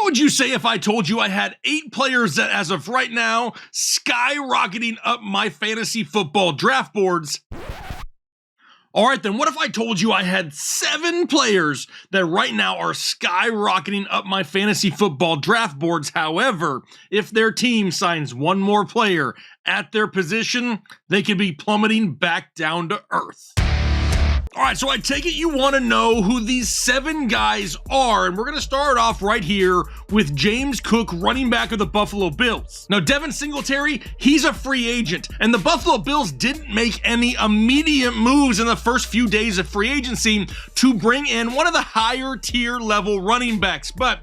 would you say if I told you I had 8 players that, as of right now, skyrocketing up my fantasy football draft boards? All right, then what if I told you I had 7 players that right now are skyrocketing up my fantasy football draft boards? However, if their team signs one more player at their position, they could be plummeting back down to earth. All right, so I take it you want to know who these 7 guys are, and we're going to start off right here with James Cook, running back of the Buffalo Bills. Now, Devin Singletary, he's a free agent, and the Buffalo Bills didn't make any immediate moves in the first few days of free agency to bring in one of the higher tier level running backs, but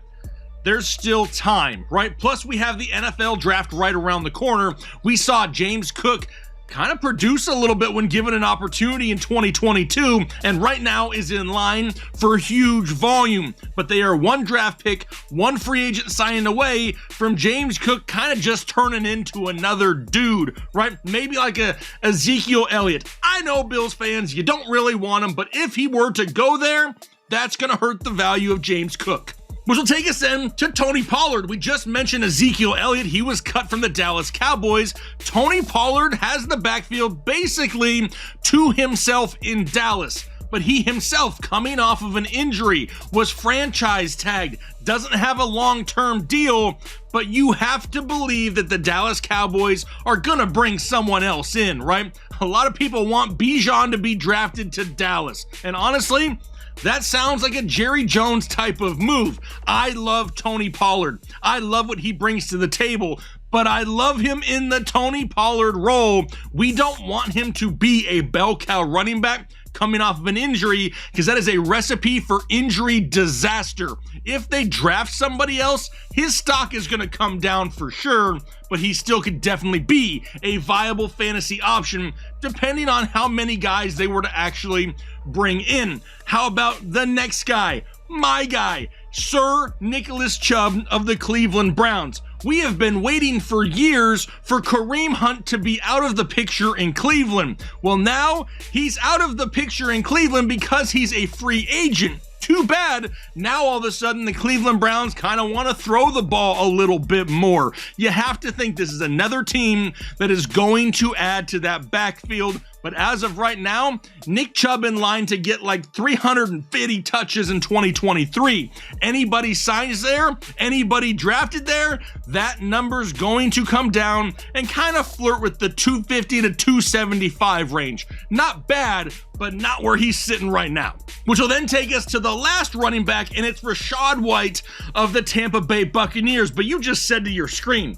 there's still time, right? Plus, we have the NFL draft right around the corner. We saw James Cook kind of produce a little bit when given an opportunity in 2022, and right now is in line for huge volume. But they are 1 draft pick, 1 free agent signing away from James Cook kind of just turning into another dude, right? Maybe like a Ezekiel Elliott. I know, Bills fans, you don't really want him, but if he were to go there, that's going to hurt the value of James Cook. Which will take us then to Tony Pollard. We just mentioned Ezekiel Elliott. He was cut from the Dallas Cowboys. Tony Pollard has the backfield basically to himself in Dallas. But he himself, coming off of an injury, was franchise tagged, doesn't have a long-term deal, but you have to believe that the Dallas Cowboys are gonna bring someone else in, right? A lot of people want Bijan to be drafted to Dallas, and honestly, that sounds like a Jerry Jones type of move. I love Tony Pollard. I love what he brings to the table, but I love him in the Tony Pollard role. We don't want him to be a bell cow running back coming off of an injury, because that is a recipe for injury disaster. If they draft somebody else, his stock is going to come down for sure, but he still could definitely be a viable fantasy option depending on how many guys they were to actually bring in. How about the next guy? My guy, Sir Nicholas Chubb of the Cleveland Browns. We have been waiting for years for Kareem Hunt to be out of the picture in Cleveland. Well, now he's out of the picture in Cleveland because he's a free agent. Too bad. Now all of a sudden the Cleveland Browns kind of want to throw the ball a little bit more. You have to think this is another team that is going to add to that backfield. But as of right now, Nick Chubb in line to get like 350 touches in 2023. Anybody signs there, anybody drafted there, that number's going to come down and kind of flirt with the 250 to 275 range. Not bad, but not where he's sitting right now. Which will then take us to the last running back, and it's Rashad White of the Tampa Bay Buccaneers. But you just said to your screen,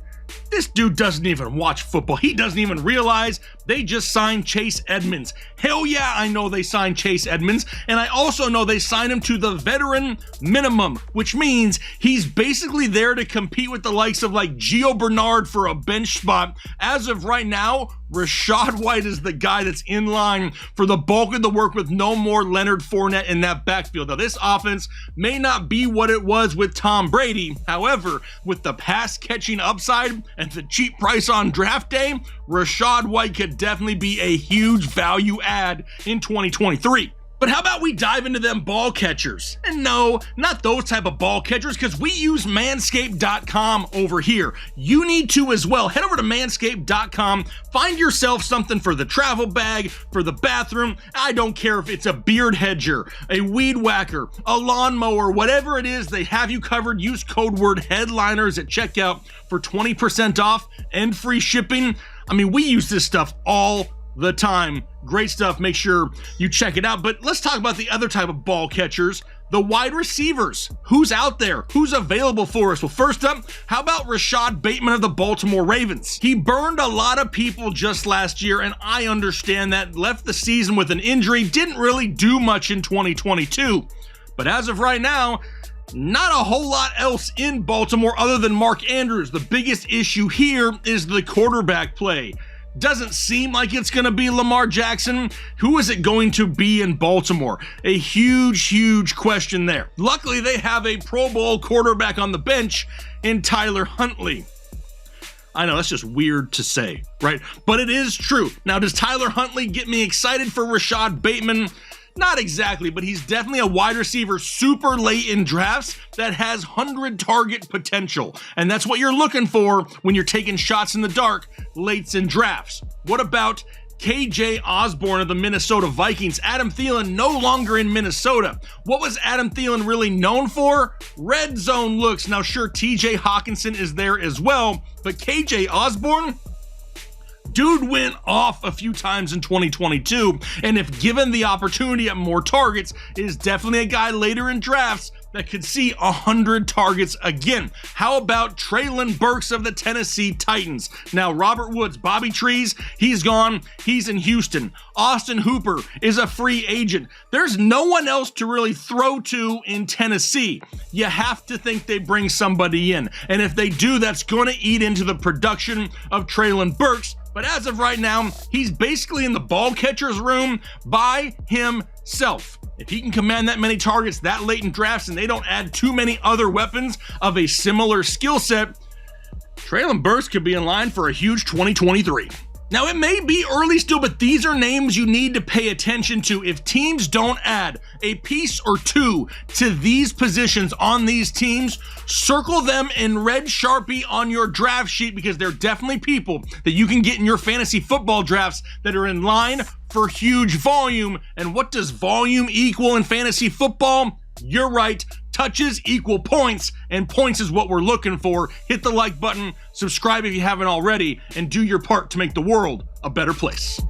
this dude doesn't even watch football. He doesn't even realize they just signed Chase Edmonds. Hell yeah, I know they signed Chase Edmonds, and I also know they signed him to the veteran minimum, which means he's basically there to compete with the likes of like Gio Bernard for a bench spot. As of right now, Rashad White is the guy that's in line for the bulk of the work with no more Leonard Fournette in that backfield. Now, this offense may not be what it was with Tom Brady. However, with the pass catching upside and the cheap price on draft day, Rashad White could definitely be a huge value add in 2023. But how about we dive into them ball catchers? And no, not those type of ball catchers, because we use Manscape.com over here. You need to as well. Head over to Manscape.com, find yourself something for the travel bag, for the bathroom. I don't care if it's a beard hedger, a weed whacker, a lawnmower, whatever it is, they have you covered. Use code word headliners at checkout for 20% off and free shipping. I mean, we use this stuff all the time. Great stuff. Make sure you check it out. But let's talk about the other type of ball catchers, the wide receivers. Who's out there? Who's available for us? Well, first up, how about Rashad Bateman of the Baltimore Ravens? He burned a lot of people just last year, and I understand that. Left the season with an injury, didn't really do much in 2022. But as of right now, not a whole lot else in Baltimore other than Mark Andrews. The biggest issue here is the quarterback play. Doesn't seem like it's going to be Lamar Jackson. Who is it going to be in Baltimore? A huge question there. Luckily, they have a Pro Bowl quarterback on the bench in Tyler Huntley. I know, that's just weird to say, right? But it is true. Now, does Tyler Huntley get me excited for Rashad Bateman? Not exactly, but he's definitely a wide receiver super late in drafts that has 100 target potential. And that's what you're looking for when you're taking shots in the dark late in drafts. What about KJ Osborne of the Minnesota Vikings? Adam Thielen no longer in Minnesota. What was Adam Thielen really known for? Red zone looks. Now sure, TJ Hawkinson is there as well, but KJ Osborne, dude went off a few times in 2022, and if given the opportunity at more targets, is definitely a guy later in drafts that could see 100 targets again. How about Treyland Burks of the Tennessee Titans? Now, Robert Woods, Bobby Trees, he's gone. He's in Houston. Austin Hooper is a free agent. There's no one else to really throw to in Tennessee. You have to think they bring somebody in. And if they do, that's going to eat into the production of Treyland Burks. But as of right now, he's basically in the ball catcher's room by himself. If he can command that many targets that late in drafts and they don't add too many other weapons of a similar skill set, Treyland Burks could be in line for a huge 2023. Now, it may be early still, but these are names you need to pay attention to. If teams don't add a piece or two to these positions on these teams, circle them in red Sharpie on your draft sheet, because they're definitely people that you can get in your fantasy football drafts that are in line for huge volume. And what does volume equal in fantasy football? You're right. Touches equal points, and points is what we're looking for. Hit the like button, subscribe if you haven't already, and do your part to make the world a better place.